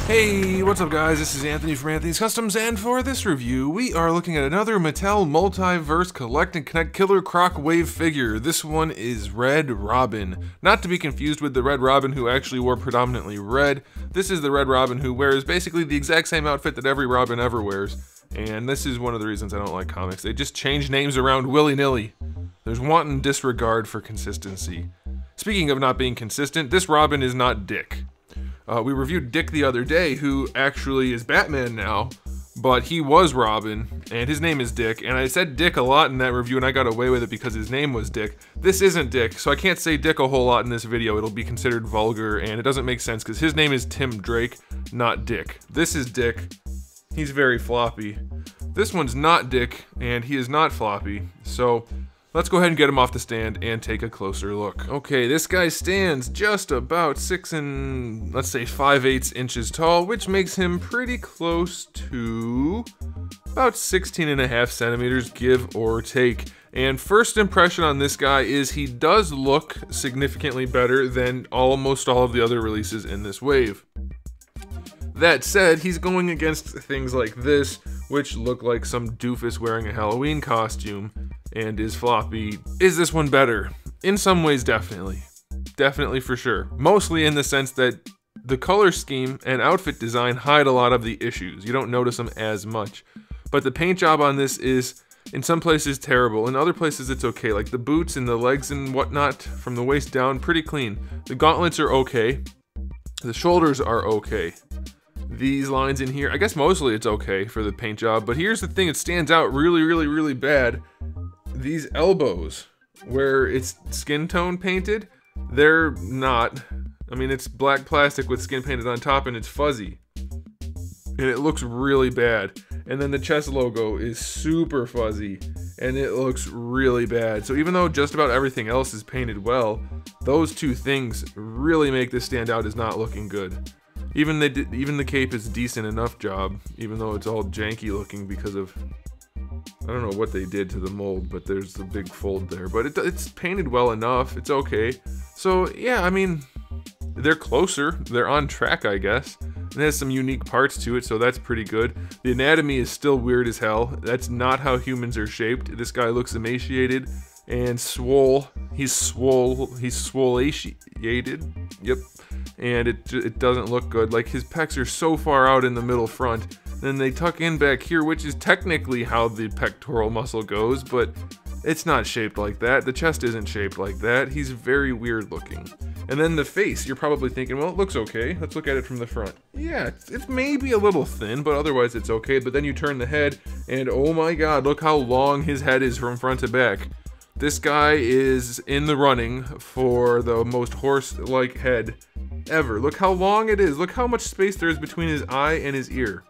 Hey, what's up guys? This is Anthony from Anthony's Customs, and for this review, we are looking at another Mattel Multiverse Collect and Connect Killer Croc Wave figure. This one is Red Robin. Not to be confused with the Red Robin who actually wore predominantly red. This is the Red Robin who wears basically the exact same outfit that every Robin ever wears. And this is one of the reasons I don't like comics. They just change names around willy-nilly. There's wanton disregard for consistency. Speaking of not being consistent, this Robin is not Dick. We reviewed Dick the other day, who actually is Batman now, but he was Robin, and his name is Dick, and I said Dick a lot in that review, and I got away with it because his name was Dick. This isn't Dick, so I can't say Dick a whole lot in this video. It'll be considered vulgar, and it doesn't make sense because his name is Tim Drake, not Dick. This is Dick. He's very floppy. This one's not Dick, and he is not floppy, so let's go ahead and get him off the stand and take a closer look. Okay, this guy stands just about 6 and let's say 5/8 inches tall, which makes him pretty close to about 16.5 centimeters, give or take. And first impression on this guy is he does look significantly better than almost all of the other releases in this wave. That said, he's going against things like this, which look like some doofus wearing a Halloween costume and is floppy. Is this one better? In some ways, definitely. Definitely for sure. Mostly in the sense that the color scheme and outfit design hide a lot of the issues. You don't notice them as much. But the paint job on this is, in some places, terrible. In other places, it's okay. Like the boots and the legs and whatnot, from the waist down, pretty clean. The gauntlets are okay. The shoulders are okay. These lines in here, I guess mostly it's okay for the paint job, but here's the thing that stands out really bad. These elbows, where it's skin tone painted, they're not. I mean, it's black plastic with skin painted on top and it's fuzzy. And it looks really bad. And then the chest logo is super fuzzy and it looks really bad. So even though just about everything else is painted well, those two things really make this stand out as not looking good. Even the cape is a decent enough job, even though it's all janky looking because of, I don't know what they did to the mold, but there's a big fold there. But it's painted well enough, it's okay. So yeah, I mean, they're closer, they're on track, I guess. It has some unique parts to it, so that's pretty good. The anatomy is still weird as hell. That's not how humans are shaped. This guy looks emaciated and swole. He's swole-atiated. Yep. And it doesn't look good. Like, his pecs are so far out in the middle front. Then they tuck in back here, which is technically how the pectoral muscle goes, but it's not shaped like that. The chest isn't shaped like that. He's very weird looking. And then the face, you're probably thinking, well, it looks okay. Let's look at it from the front. Yeah, it's maybe a little thin, but otherwise it's okay. But then you turn the head, and oh my god, look how long his head is from front to back. This guy is in the running for the most horse-like head ever. Look how long it is. Look how much space there is between his eye and his ear.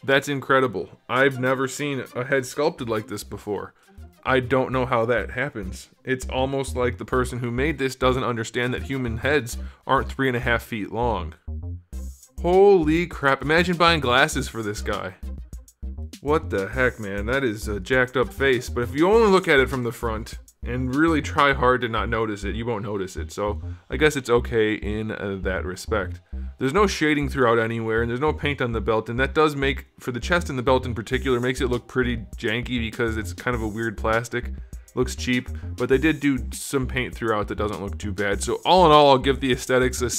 That's incredible. I've never seen a head sculpted like this before. I don't know how that happens. It's almost like the person who made this doesn't understand that human heads aren't 3.5 feet long. Holy crap. Imagine buying glasses for this guy. What the heck, man? That is a jacked up face. But if you only look at it from the front and really try hard to not notice it, you won't notice it. So I guess it's okay in that respect. There's no shading throughout anywhere, and there's no paint on the belt, and that does make, for the chest and the belt in particular, makes it look pretty janky because it's kind of a weird plastic. Looks cheap, but they did do some paint throughout that doesn't look too bad. So all in all, I'll give the aesthetics a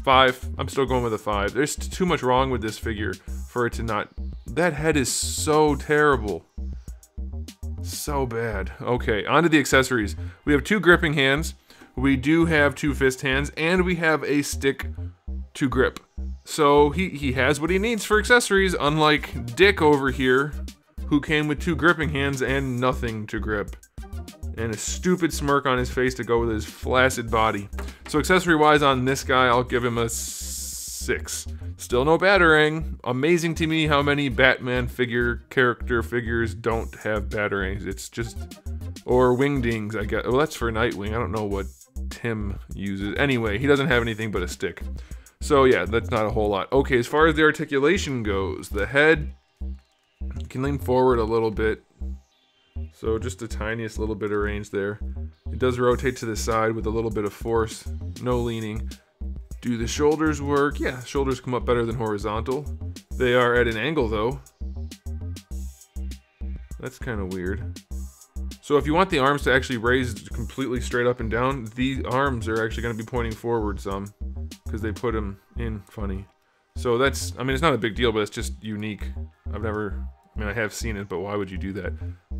5. I'm still going with a 5. There's too much wrong with this figure for it to not. That head is so terrible. So bad. Okay, on to the accessories. We have 2 gripping hands. We do have 2 fist hands, and we have a stick to grip. So he has what he needs for accessories, unlike Dick over here, who came with 2 gripping hands and nothing to grip. And a stupid smirk on his face to go with his flaccid body. So accessory-wise on this guy, I'll give him a 6. Still no batarang. Amazing to me how many Batman character figures don't have batarangs. It's just, or wingdings, I guess. Well, that's for Nightwing. I don't know what Tim uses. Anyway, he doesn't have anything but a stick. So yeah, that's not a whole lot. Okay, as far as the articulation goes, the head can lean forward a little bit. So just the tiniest little bit of range there. It does rotate to the side with a little bit of force, no leaning. Do the shoulders work? Yeah, shoulders come up better than horizontal. They are at an angle though. That's kind of weird. So if you want the arms to actually raise completely straight up and down, the arms are actually going to be pointing forward some, because they put them in funny. So that's, I mean, it's not a big deal, but it's just unique. I have seen it, but why would you do that?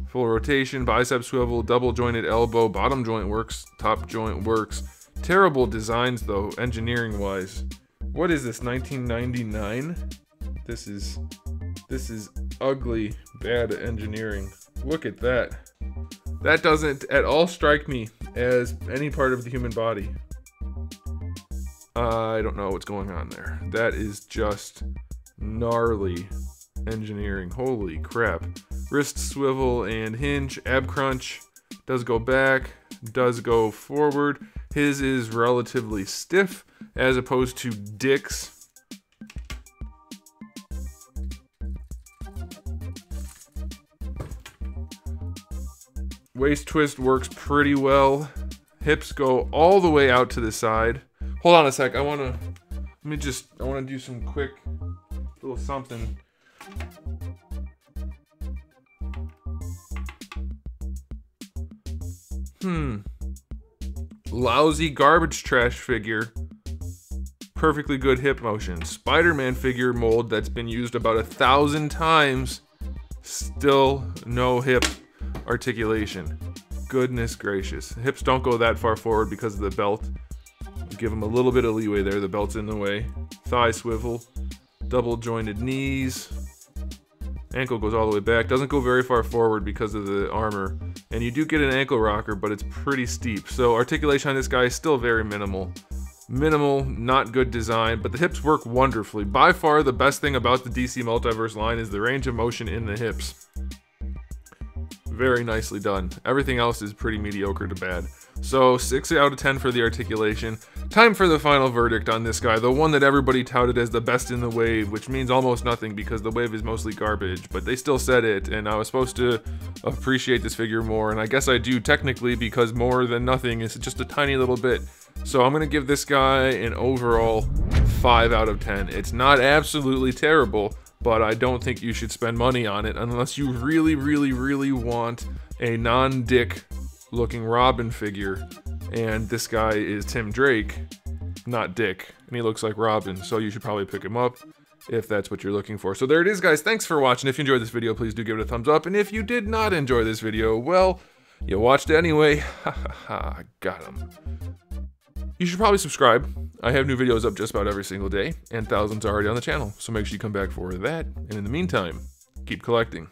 Full rotation, bicep swivel, double jointed elbow, bottom joint works, top joint works. Terrible designs though, engineering wise. What is this, 1999? This is ugly, bad engineering. Look at that. That doesn't at all strike me as any part of the human body. I don't know what's going on there. That is just gnarly engineering. Holy crap. Wrist swivel and hinge. Ab crunch does go back, does go forward. His is relatively stiff as opposed to Dick's. Waist twist works pretty well. Hips go all the way out to the side. Hold on a sec. I want to do some quick little something. Lousy garbage trash figure. Perfectly good hip motion. Spider-Man figure mold that's been used about 1,000 times. Still no hip articulation. Goodness gracious. Hips don't go that far forward because of the belt. Give them a little bit of leeway there. The belt's in the way. Thigh swivel. Double jointed knees. Ankle goes all the way back. Doesn't go very far forward because of the armor. And you do get an ankle rocker, but it's pretty steep. So articulation on this guy is still very minimal. Minimal, not good design, but the hips work wonderfully. By far the best thing about the DC Multiverse line is the range of motion in the hips. Very nicely done. Everything else is pretty mediocre to bad. So 6 out of 10 for the articulation. Time for the final verdict on this guy, the one that everybody touted as the best in the wave, which means almost nothing because the wave is mostly garbage, but they still said it, and I was supposed to appreciate this figure more, and I guess I do technically because more than nothing is just a tiny little bit. So I'm gonna give this guy an overall 5 out of 10. It's not absolutely terrible, but I don't think you should spend money on it unless you really, really, really want a non-Dick looking Robin figure. And this guy is Tim Drake, not Dick, and he looks like Robin, so you should probably pick him up if that's what you're looking for. So there it is, guys. Thanks for watching. If you enjoyed this video, please do give it a thumbs up. And if you did not enjoy this video, well, you watched anyway. Ha ha ha, got him. You should probably subscribe. I have new videos up just about every single day, and thousands already on the channel, so make sure you come back for that. And in the meantime, keep collecting.